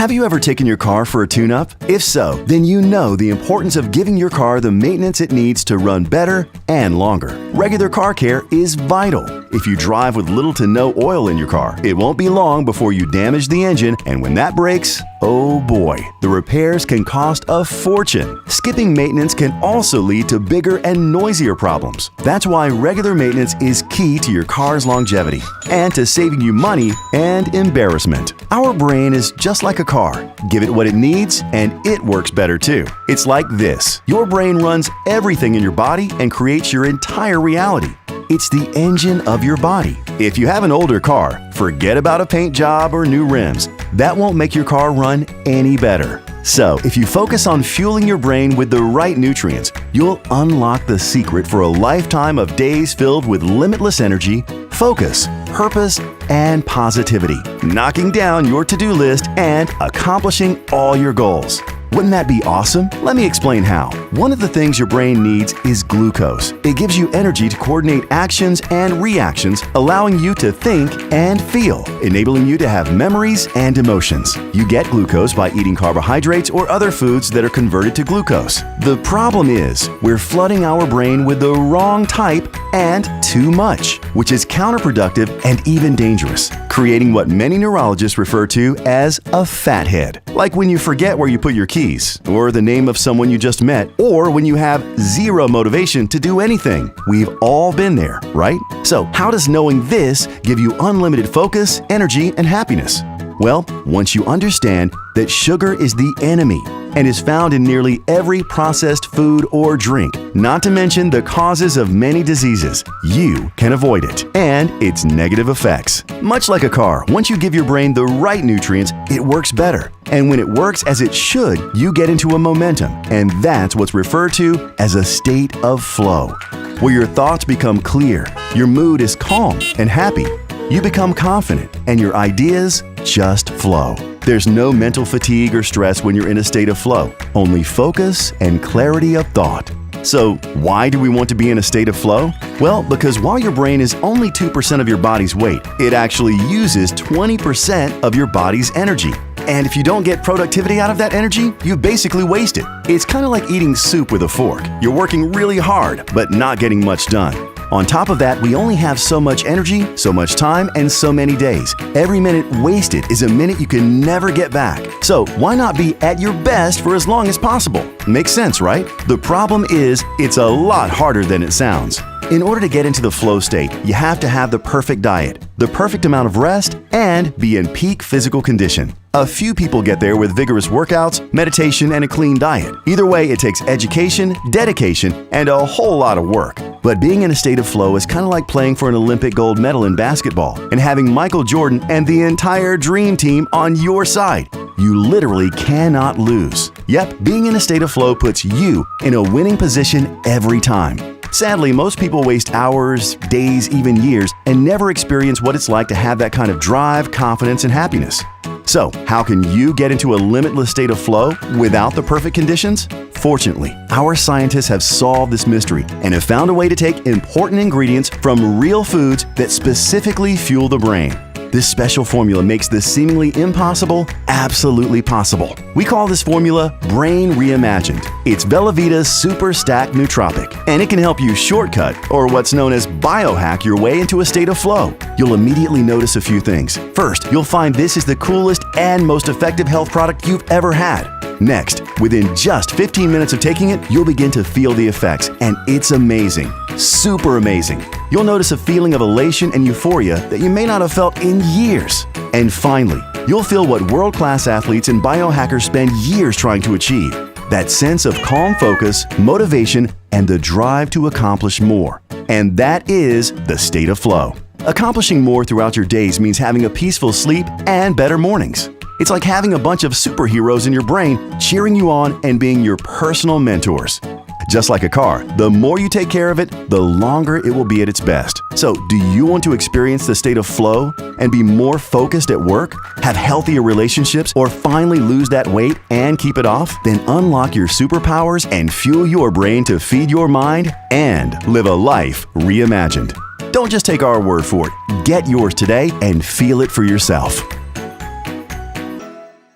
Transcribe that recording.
Have you ever taken your car for a tune-up? If so, then you know the importance of giving your car the maintenance it needs to run better and longer. Regular car care is vital. If you drive with little to no oil in your car, it won't be long before you damage the engine, and when that breaks, oh boy, the repairs can cost a fortune. Skipping maintenance can also lead to bigger and noisier problems. That's why regular maintenance is key to your car's longevity and to saving you money and embarrassment. Our brain is just like a car. Give it what it needs and it works better too. It's like this. Your brain runs everything in your body and creates your entire reality. It's the engine of your body. If you have an older car, forget about a paint job or new rims. That won't make your car run any better. So, if you focus on fueling your brain with the right nutrients, you'll unlock the secret for a lifetime of days filled with limitless energy, focus, purpose, and positivity, knocking down your to-do list and accomplishing all your goals. Wouldn't that be awesome? Let me explain how. One of the things your brain needs is glucose. It gives you energy to coordinate actions and reactions, allowing you to think and feel, enabling you to have memories and emotions. You get glucose by eating carbohydrates or other foods that are converted to glucose. The problem is, we're flooding our brain with the wrong type and too much, which is counterproductive and even dangerous, creating what many neurologists refer to as a fathead. Like when you forget where you put your keys, or the name of someone you just met, or when you have zero motivation to do anything. We've all been there, right? So, how does knowing this give you unlimited focus, energy, and happiness? Well, once you understand that sugar is the enemy and is found in nearly every processed food or drink, not to mention the causes of many diseases, you can avoid it and its negative effects. Much like a car, once you give your brain the right nutrients, it works better. And when it works as it should, you get into a momentum, and that's what's referred to as a state of flow, where your thoughts become clear, your mood is calm and happy, you become confident, and your ideas just flow. There's no mental fatigue or stress when you're in a state of flow, only focus and clarity of thought. So, why do we want to be in a state of flow? Well, because while your brain is only 2% of your body's weight, it actually uses 20% of your body's energy. And if you don't get productivity out of that energy, you basically waste it. It's kind of like eating soup with a fork. You're working really hard, but not getting much done. On top of that, we only have so much energy, so much time, and so many days. Every minute wasted is a minute you can never get back. So why not be at your best for as long as possible? Makes sense, right? The problem is, it's a lot harder than it sounds. In order to get into the flow state, you have to have the perfect diet, the perfect amount of rest, and be in peak physical condition. A few people get there with vigorous workouts, meditation, and a clean diet. Either way, it takes education, dedication, and a whole lot of work. But being in a state of flow is kind of like playing for an Olympic gold medal in basketball and having Michael Jordan and the entire dream team on your side. You literally cannot lose. Yep, being in a state of flow puts you in a winning position every time. Sadly, most people waste hours, days, even years, and never experience what it's like to have that kind of drive, confidence, and happiness. So, how can you get into a limitless state of flow without the perfect conditions? Fortunately, our scientists have solved this mystery and have found a way to take important ingredients from real foods that specifically fuel the brain. This special formula makes the seemingly impossible absolutely possible. We call this formula Brān Reimagined. It's VeloVita's Super Stack Nootropic, and it can help you shortcut, or what's known as biohack, your way into a state of flow. You'll immediately notice a few things. First, you'll find this is the coolest and most effective health product you've ever had. Next, within just 15 minutes of taking it, you'll begin to feel the effects, and it's amazing. Super amazing. You'll notice a feeling of elation and euphoria that you may not have felt in years. And finally, you'll feel what world-class athletes and biohackers spend years trying to achieve. That sense of calm focus, motivation, and the drive to accomplish more. And that is the state of flow. Accomplishing more throughout your days means having a peaceful sleep and better mornings. It's like having a bunch of superheroes in your brain cheering you on and being your personal mentors. Just like a car, the more you take care of it, the longer it will be at its best. So, do you want to experience the state of flow and be more focused at work, have healthier relationships, or finally lose that weight and keep it off? Then unlock your superpowers and fuel your brain to feed your mind and live a life reimagined. Don't just take our word for it. Get yours today and feel it for yourself.